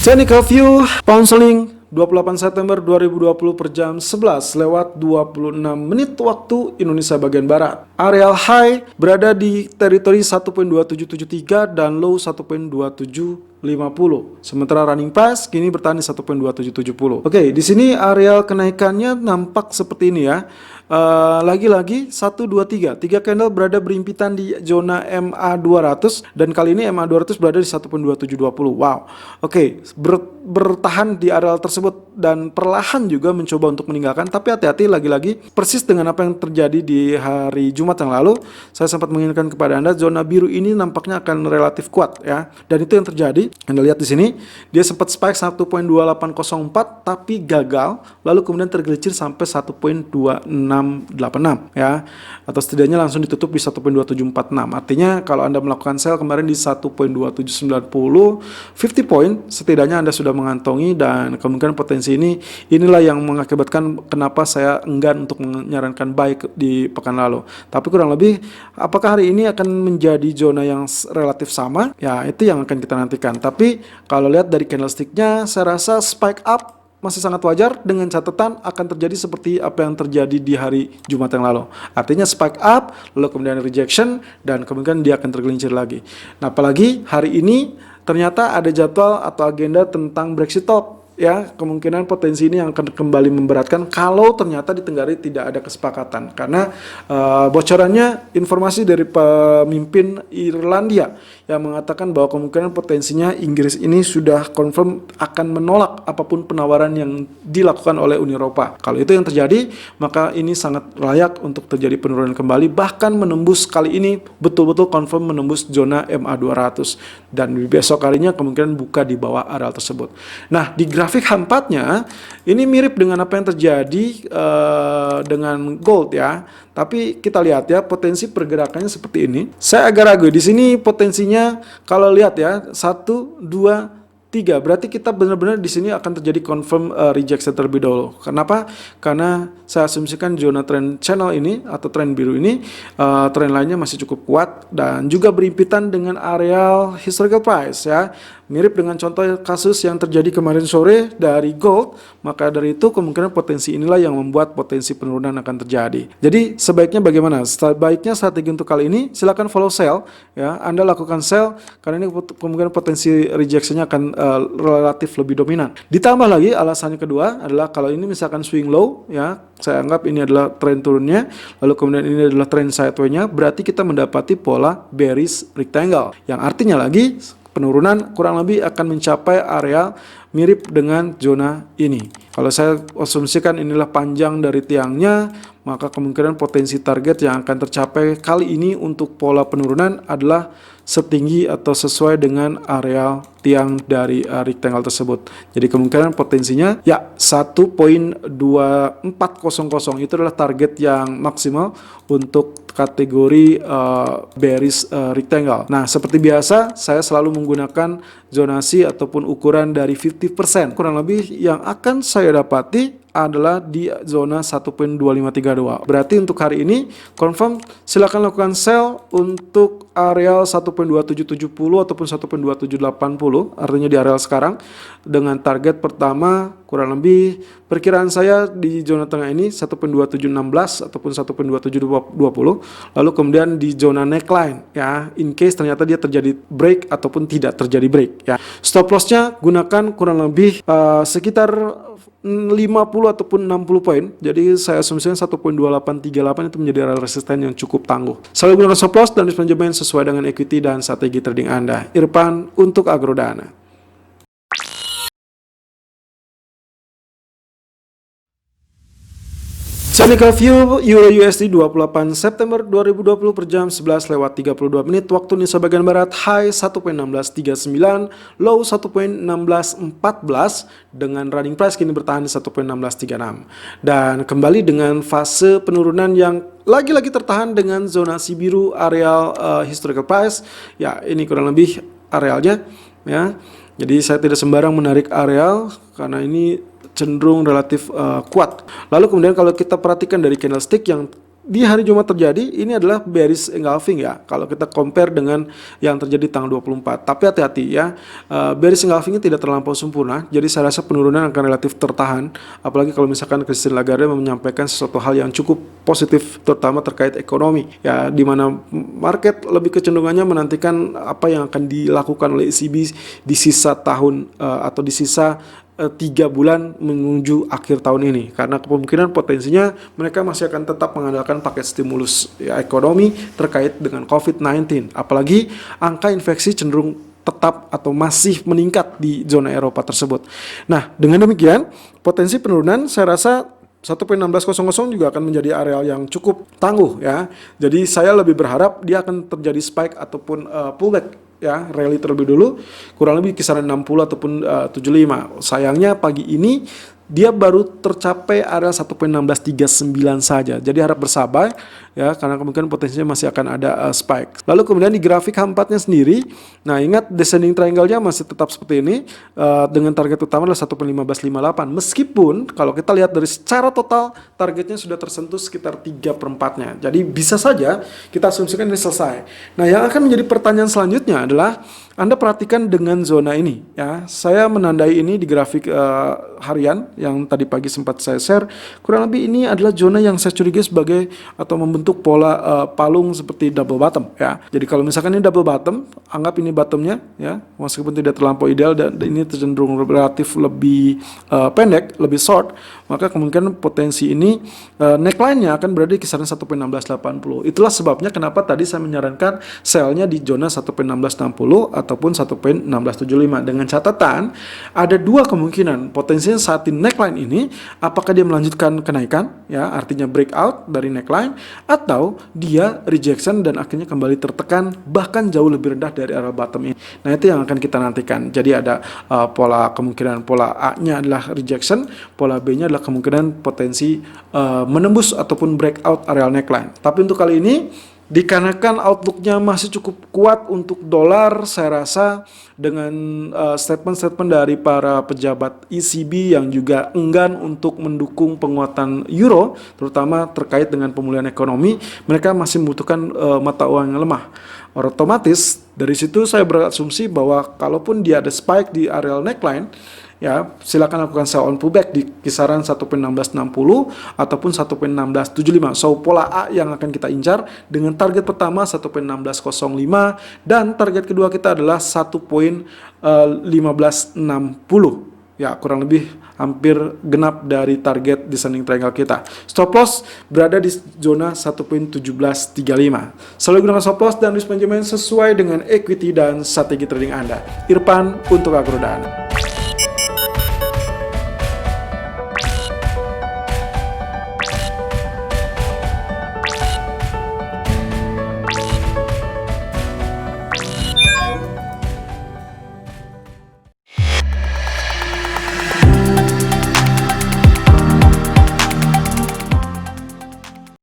Technical view pound sterling 28 September 2020 per jam 11 lewat 26 menit waktu Indonesia bagian Barat. Areal high berada di teritori 1.2773 dan low 1.2750. Sementara running price kini bertahan di 1.2770. Oke, di sini areal kenaikannya nampak seperti ini ya. Lagi-lagi 1, 2, 3 candle berada berimpitan di zona MA200 dan kali ini MA200 berada di 1.2720. Wow. Oke, bertahan di areal tersebut dan perlahan juga mencoba untuk meninggalkan, tapi hati-hati, lagi-lagi persis dengan apa yang terjadi di hari Jumat yang lalu. Saya sempat mengingatkan kepada Anda zona biru ini nampaknya akan relatif kuat ya. Dan itu yang terjadi. Anda lihat di sini dia sempat spike 1.2804 tapi gagal, lalu kemudian tergelincir sampai 1.2686 ya, atau setidaknya langsung ditutup di 1.2746. Artinya kalau Anda melakukan sell kemarin di 1.2790 50 point, setidaknya Anda sudah mengantongi, dan kemungkinan potensi inilah yang mengakibatkan kenapa saya enggan untuk menyarankan buy di pekan lalu. Tapi kurang lebih apakah hari ini akan menjadi zona yang relatif sama? Ya, itu yang akan kita nantikan. Tapi kalau lihat dari candlesticknya, saya rasa spike up masih sangat wajar, dengan catatan akan terjadi seperti apa yang terjadi di hari Jumat yang lalu. Artinya spike up, lalu kemudian rejection, dan kemungkinan dia akan tergelincir lagi. Nah, apalagi hari ini ternyata ada jadwal atau agenda tentang Brexit talk. Ya, kemungkinan potensi ini yang akan kembali memberatkan kalau ternyata di Tenggara tidak ada kesepakatan. Karena bocorannya informasi dari pemimpin Irlandia yang mengatakan bahwa kemungkinan potensinya Inggris ini sudah confirm akan menolak apapun penawaran yang dilakukan oleh Uni Eropa. Kalau itu yang terjadi, maka ini sangat layak untuk terjadi penurunan kembali, bahkan menembus kali ini betul-betul confirm menembus zona MA200, dan besok harinya kemungkinan buka di bawah areal tersebut. Nah, di grafik H4-nya ini mirip dengan apa yang terjadi dengan gold ya. Tapi kita lihat ya, potensi pergerakannya seperti ini. Saya agak ragu di sini potensinya, kalau lihat ya 1, 2, 3, berarti kita benar-benar di sini akan terjadi confirm rejection terlebih dahulu. Kenapa? Karena saya asumsikan zona trend channel ini atau trend biru ini trend lainnya masih cukup kuat dan juga berimpitan dengan areal historical price ya. Mirip dengan contoh kasus yang terjadi kemarin sore dari gold, maka dari itu kemungkinan potensi inilah yang membuat potensi penurunan akan terjadi. Jadi sebaiknya bagaimana? Sebaiknya strategi untuk kali ini silakan follow sell ya. Anda lakukan sell karena ini kemungkinan potensi rejectionnya akan relatif lebih dominan. Ditambah lagi alasannya kedua adalah kalau ini misalkan swing low ya, saya anggap ini adalah tren turunnya, lalu kemudian ini adalah tren sideways-nya, berarti kita mendapati pola bearish rectangle, yang artinya lagi penurunan kurang lebih akan mencapai area mirip dengan zona ini. Kalau saya asumsikan inilah panjang dari tiangnya, maka kemungkinan potensi target yang akan tercapai kali ini untuk pola penurunan adalah setinggi atau sesuai dengan area tiang dari rectangle tersebut. Jadi kemungkinan potensinya ya 1.2400 itu adalah target yang maksimal untuk kategori bearish rectangle. Nah, seperti biasa saya selalu menggunakan zonasi ataupun ukuran dari 50%. Kurang lebih yang akan saya dapati adalah di zona 1.2532. Berarti untuk hari ini confirm silakan lakukan sell untuk areal 1.2770 ataupun 1.2780, artinya di areal sekarang, dengan target pertama kurang lebih perkiraan saya di zona tengah ini 1.2716 ataupun 1.2720, lalu kemudian di zona neckline ya, in case ternyata dia terjadi break ataupun tidak terjadi break ya. Stop lossnya gunakan kurang lebih sekitar 50 ataupun 60 poin. Jadi saya asumsikan 1.2838 itu menjadi area resisten yang cukup tangguh. Selalu gunakan stop loss dan manajemen sesuai dengan equity dan strategi trading Anda. Irfan untuk Agrodana. Technical view Euro USD 28 September 2020 per jam 11 lewat 32 menit waktu Indonesia bagian Barat. High 1.1639, low 1.1614, dengan running price kini bertahan di 1.1636. Dan kembali dengan fase penurunan yang lagi-lagi tertahan dengan zonasi biru areal historical price. Ya, ini kurang lebih arealnya ya. Jadi saya tidak sembarang menarik areal karena ini cenderung relatif kuat. Lalu kemudian kalau kita perhatikan dari candlestick yang di hari Jumat terjadi ini adalah bearish engulfing ya, kalau kita compare dengan yang terjadi tanggal 24. Tapi hati-hati ya, bearish engulfing ini tidak terlampau sempurna, jadi saya rasa penurunan akan relatif tertahan, apalagi kalau misalkan Christine Lagarde menyampaikan sesuatu hal yang cukup positif, terutama terkait ekonomi ya, di mana market lebih kecenderungannya menantikan apa yang akan dilakukan oleh ECB di sisa tahun atau di sisa 3 bulan menuju akhir tahun ini, karena kemungkinan potensinya mereka masih akan tetap mengandalkan paket stimulus ya, ekonomi terkait dengan COVID-19, apalagi angka infeksi cenderung tetap atau masih meningkat di zona Eropa tersebut. Nah, dengan demikian potensi penurunan saya rasa 1.1600 juga akan menjadi area yang cukup tangguh ya. Jadi saya lebih berharap dia akan terjadi spike ataupun pullback ya, rally terlebih dulu kurang lebih kisaran 60 ataupun 75. Sayangnya pagi ini dia baru tercapai area 1.1639 saja. Jadi harap bersabar ya, karena kemungkinan potensinya masih akan ada spike. Lalu kemudian di grafik H4-nya sendiri, nah ingat descending triangle-nya masih tetap seperti ini dengan target utama adalah 1.1558. Meskipun kalau kita lihat dari secara total targetnya sudah tersentuh sekitar 3/4-nya. Jadi bisa saja kita asumsikan ini selesai. Nah, yang akan menjadi pertanyaan selanjutnya adalah Anda perhatikan dengan zona ini ya. Saya menandai ini di grafik harian yang tadi pagi sempat saya share. Kurang lebih ini adalah zona yang saya curigai sebagai atau membentuk pola palung seperti double bottom ya. Jadi kalau misalkan ini double bottom, anggap ini bottomnya ya, meskipun tidak terlampau ideal dan ini cenderung relatif lebih pendek, lebih short, maka kemungkinan potensi ini neckline-nya akan berada di kisaran 1.1680. Itulah sebabnya kenapa tadi saya menyarankan sell-nya di zona 1.1660 ataupun 1.1675, dengan catatan ada dua kemungkinan potensinya saat di neckline ini, apakah dia melanjutkan kenaikan ya, artinya breakout dari neckline, atau dia rejection dan akhirnya kembali tertekan bahkan jauh lebih rendah dari area bottom ini. Nah, itu yang akan kita nantikan. Jadi ada kemungkinan pola A-nya adalah rejection, pola B-nya adalah kemungkinan potensi menembus ataupun breakout area neckline. Tapi untuk kali ini dikarenakan outlook-nya masih cukup kuat untuk dolar, saya rasa dengan statement-statement dari para pejabat ECB yang juga enggan untuk mendukung penguatan euro, terutama terkait dengan pemulihan ekonomi, mereka masih membutuhkan mata uang yang lemah. Otomatis dari situ saya berasumsi bahwa kalaupun dia ada spike di area neckline, ya silakan lakukan sell on pullback di kisaran 1.1660 ataupun 1.1675. So pola A yang akan kita incar dengan target pertama 1.1605 dan target kedua kita adalah 1.1560. Ya, kurang lebih hampir genap dari target descending triangle kita. Stop loss berada di zona 1.1735. Selalu gunakan stop loss dan risk management sesuai dengan equity dan strategi trading Anda. Irfan untuk Agrodana.